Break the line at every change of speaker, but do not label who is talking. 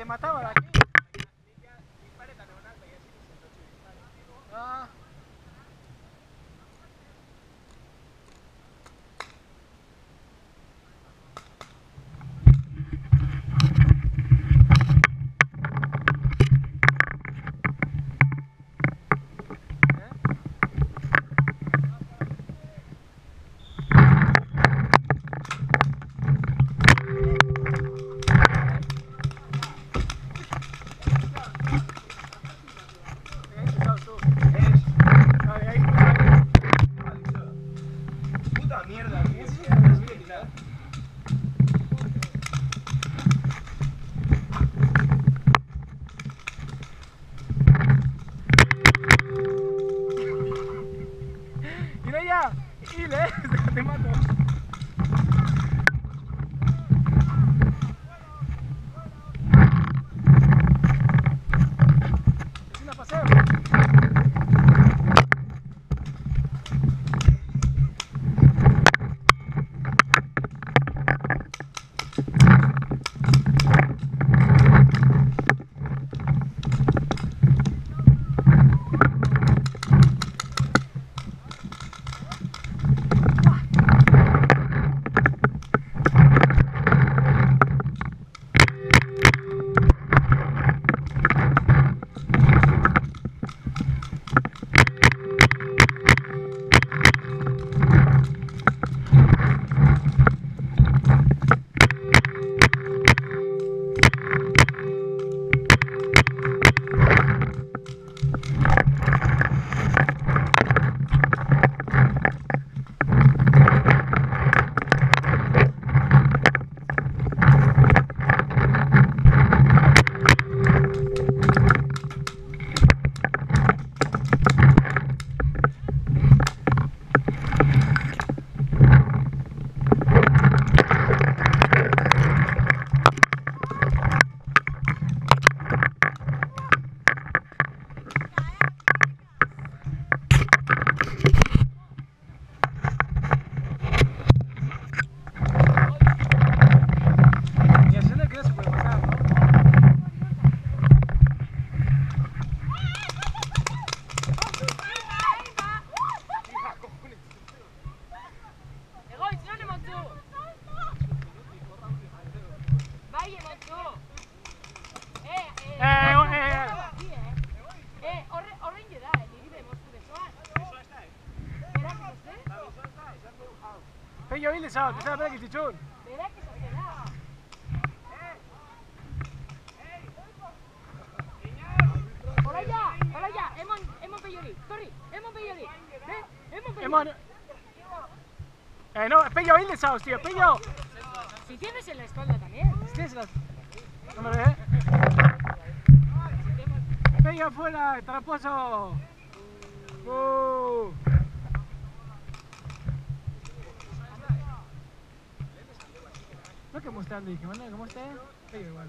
te mataba de aquí. Ah.
Puta mierda, tío.
Mira ya, Ile, te mato. Es una paseo. Pello Ile sao, te sabes que tichun.
Hola ya, hemos pelloli, torri, hemos pelloli, hemos
pelloli. No, Pello Ile sao, tío, Pello.
Si tienes en la espalda también.
Si tienes en la... No me lo ve. Pello afuera, tramposo. No que mostrando y que manda que muestre, Pello igual.